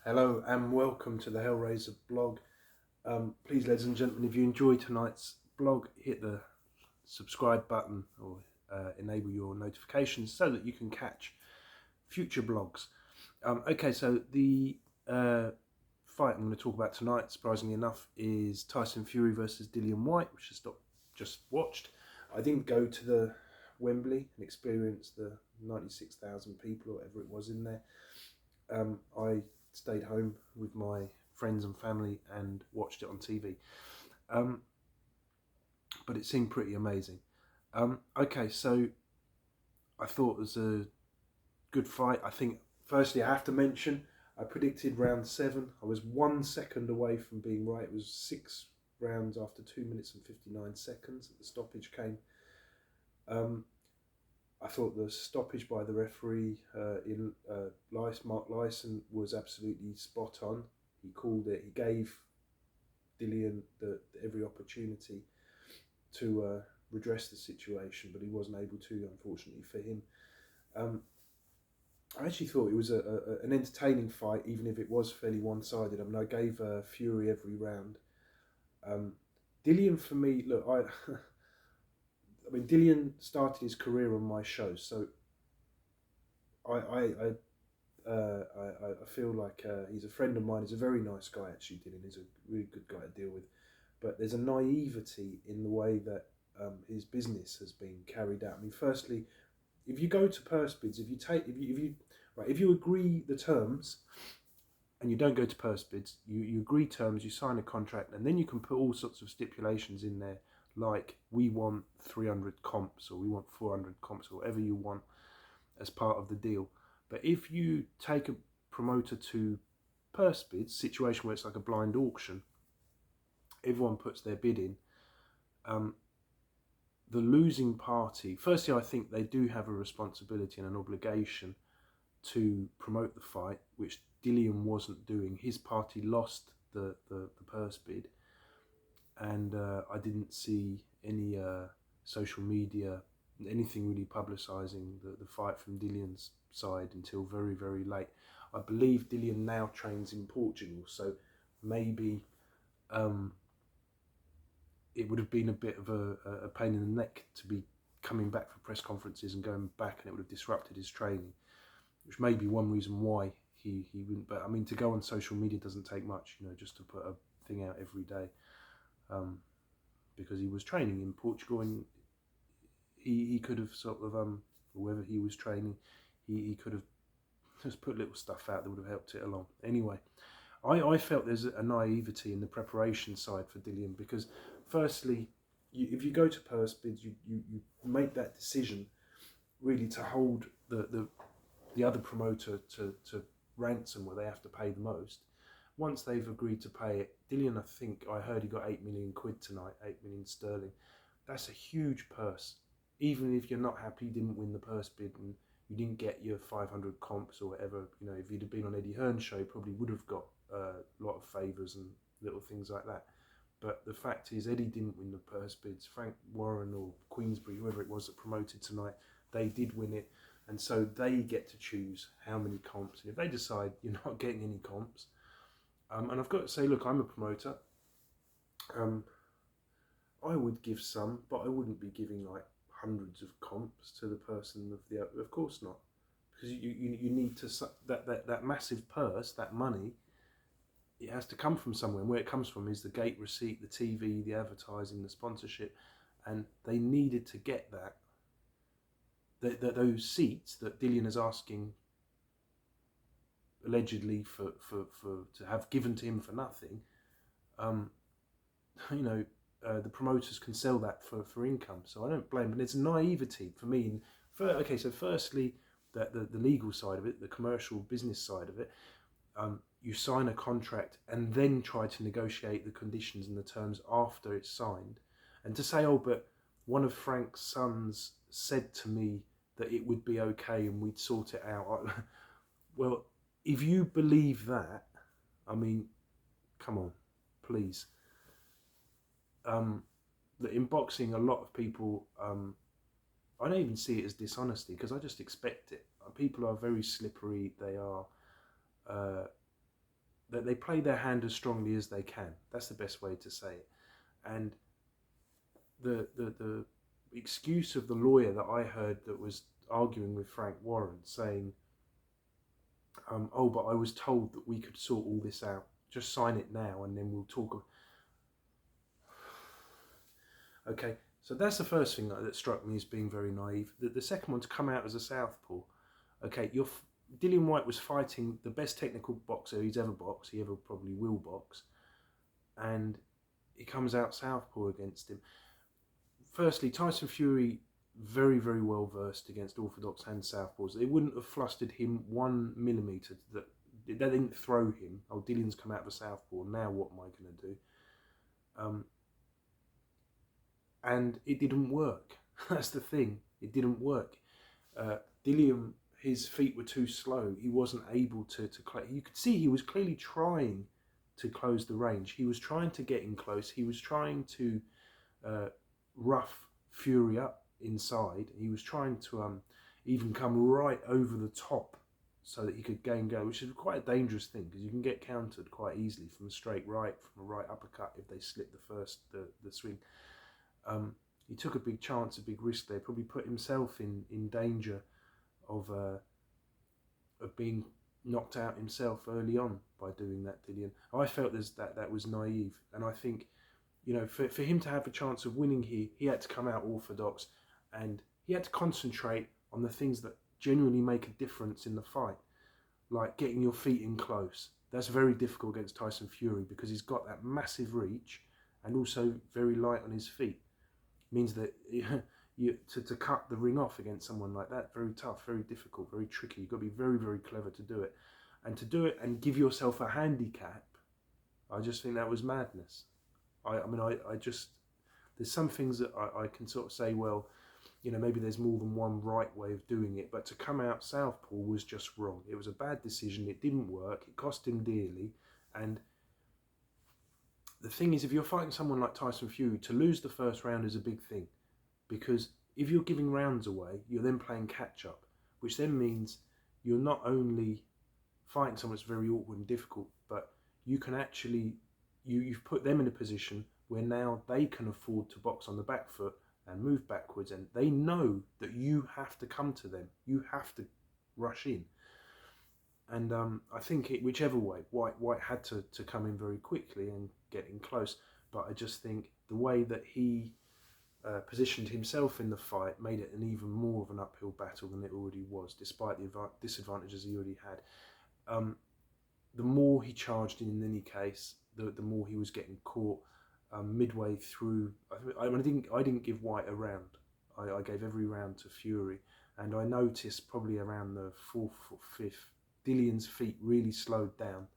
Hello and welcome to the Hellraiser blog. Please, ladies and gentlemen, if you enjoy tonight's blog, hit the subscribe button or enable your notifications so that you can catch future blogs. Okay, so the fight I'm going to talk about tonight, surprisingly enough, is Tyson Fury versus Dillian Whyte, which I just watched. I didn't go to the Wembley and experience the 96,000 people or whatever it was in there. I stayed home with my friends and family and watched it on TV. But it seemed pretty amazing. Okay, so I thought it was a good fight. I think, firstly, I have to mention, I predicted round 7. I was 1 second away from being right. It was 6 rounds after 2 minutes and 59 seconds that the stoppage came. I thought the stoppage by the referee Mark Lyson was absolutely spot on. He called it. He gave Dillian every opportunity to redress the situation, but he wasn't able to, unfortunately for him. I actually thought it was an entertaining fight, even if it was fairly one-sided. I mean, I gave Fury every round. Dillian, for me, look, I mean, Dillian started his career on my show, so I feel like he's a friend of mine. He's a very nice guy, actually. Dillian is a really good guy to deal with, but there's a naivety in the way that his business has been carried out. I mean, firstly, if you go to purse bids, if you agree the terms, and you don't go to purse bids, you agree terms, you sign a contract, and then you can put all sorts of stipulations in there, like we want 300 comps or we want 400 comps or whatever you want as part of the deal. But if you take a promoter to purse bids, situation where it's like a blind auction, everyone puts their bid in, the losing party, firstly, I think they do have a responsibility and an obligation to promote the fight, which Dillian wasn't doing. His party lost the purse bid, and I didn't see any social media, anything really publicising the fight from Dillian's side until very, very late. I believe Dillian now trains in Portugal, so maybe it would have been a bit of a pain in the neck to be coming back for press conferences and going back, and it would have disrupted his training, which may be one reason why he wouldn't. But I mean, to go on social media doesn't take much, just to put a thing out every day. Because he was training in Portugal, and he could have sort of whoever he was training, he could have just put little stuff out that would have helped it along. Anyway, I felt there's a naivety in the preparation side for Dillian, because firstly, if you go to purse bids, you make that decision really to hold the other promoter to ransom, where they have to pay the most. Once they've agreed to pay it, Dillian, I think I heard he got 8 million quid tonight, 8 million sterling. That's a huge purse. Even if you're not happy you didn't win the purse bid and you didn't get your 500 comps or whatever, if he'd have been on Eddie Hearn's show, he probably would have got a lot of favours and little things like that. But the fact is, Eddie didn't win the purse bids. Frank Warren or Queensbury, whoever it was that promoted tonight, they did win it. And so they get to choose how many comps. And if they decide you're not getting any comps, and I've got to say, look, I'm a promoter. I would give some, but I wouldn't be giving like hundreds of comps to the person of course not, because you need to that massive purse, that money. It has to come from somewhere, and where it comes from is the gate receipt, the TV, the advertising, the sponsorship, and they needed to get that. Those seats that Dillian is asking allegedly for to have given to him for nothing, the promoters can sell that for income. So I don't blame them. There's naivety for me. Okay, so firstly, the legal side of it, the commercial business side of it, you sign a contract and then try to negotiate the conditions and the terms after it's signed. And to say, oh, but one of Frank's sons said to me that it would be okay and we'd sort it out. Well, if you believe that, I mean, come on, please. In boxing, a lot of people, I don't even see it as dishonesty, because I just expect it. People are very slippery. They are that they play their hand as strongly as they can. That's the best way to say it. And the excuse of the lawyer that I heard that was arguing with Frank Warren, saying, oh, but I was told that we could sort all this out. Just sign it now and then we'll talk. Okay, so that's the first thing that struck me as being very naive. The second one, to come out as a southpaw. Okay, Dillian Whyte was fighting the best technical boxer he's ever boxed, he ever probably will box, and he comes out southpaw against him. Firstly, Tyson Fury, very, very well versed against orthodox and southpaws. It wouldn't have flustered him 1 millimetre that they didn't throw him. Oh, Dillian's come out of a southpaw, now what am I going to do? And it didn't work. That's the thing, it didn't work. Dillian, his feet were too slow. He wasn't able to you could see he was clearly trying to close the range. He was trying to get in close. He was trying to rough Fury up inside. He was trying to even come right over the top so that he could gain go, which is quite a dangerous thing because you can get countered quite easily from a straight right, from a right uppercut if they slip the swing. He took a big chance, a big risk there. Probably put himself in danger of being knocked out himself early on by doing that, Dillian. I felt that was naive, and I think, you know, for him to have a chance of winning here, he had to come out orthodox, and he had to concentrate on the things that genuinely make a difference in the fight, like getting your feet in close. That's very difficult against Tyson Fury because he's got that massive reach and also very light on his feet. It means that to cut the ring off against someone like that, very tough, very difficult, very tricky. You've got to be very, very clever to do it. And to do it and give yourself a handicap, I just think that was madness. I just, there's some things that I can sort of say, well, you know, maybe there's more than one right way of doing it, but to come out southpaw was just wrong. It was a bad decision. It didn't work. It cost him dearly. And the thing is, if you're fighting someone like Tyson Fury, to lose the first round is a big thing, because if you're giving rounds away, you're then playing catch up, which then means you're not only fighting someone that's very awkward and difficult, but you can actually, you've put them in a position where now they can afford to box on the back foot and move backwards, and they know that you have to come to them, you have to rush in. And I think whichever way, Whyte had to come in very quickly and get in close, but I just think the way that he positioned himself in the fight made it an even more of an uphill battle than it already was, despite the disadvantages he already had. The more he charged in any case, the more he was getting caught. Midway through, I didn't give Whyte a round. I gave every round to Fury, and I noticed probably around the 4th or 5th, Dillian's feet really slowed down,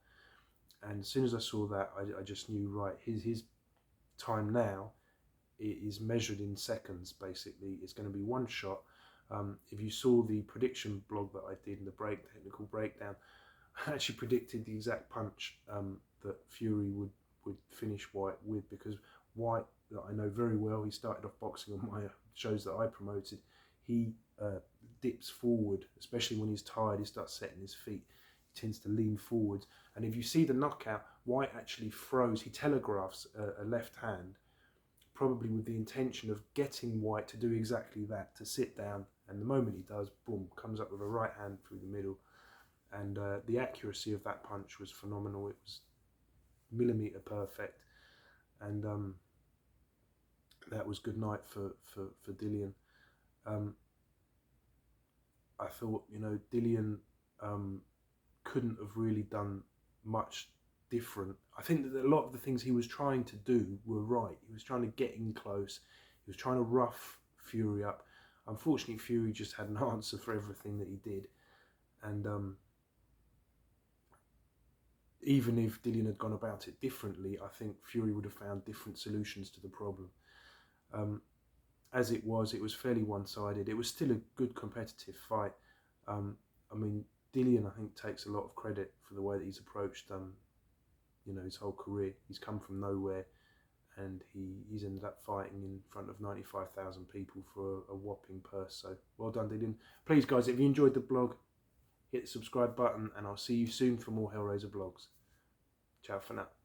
and as soon as I saw that, I just knew, right, his time now is measured in seconds. Basically, it's going to be one shot. If you saw the prediction blog that I did in the technical breakdown, I actually predicted the exact punch that Fury would finish Whyte with, because Whyte, that I know very well, he started off boxing on my shows that I promoted, he dips forward, especially when he's tired. He starts setting his feet, he tends to lean forwards, and if you see the knockout, Whyte actually throws, he telegraphs a left hand, probably with the intention of getting Whyte to do exactly that, to sit down, and the moment he does, boom, comes up with a right hand through the middle. And the accuracy of that punch was phenomenal. It was millimetre perfect, and that was good night for Dillian. I thought, you know, Dillian couldn't have really done much different. I think that a lot of the things he was trying to do were right. He was trying to get in close. He was trying to rough Fury up. Unfortunately, Fury just had an answer for everything that he did, and even if Dillian had gone about it differently, I think Fury would have found different solutions to the problem. As it was fairly one-sided. It was still a good competitive fight. I mean, Dillian, I think, takes a lot of credit for the way that he's approached, you know, his whole career. He's come from nowhere, and he's ended up fighting in front of 95,000 people for a whopping purse. So well done, Dillian. Please, guys, if you enjoyed the blog, hit the subscribe button, and I'll see you soon for more Hellraiser blogs. Ciao for now.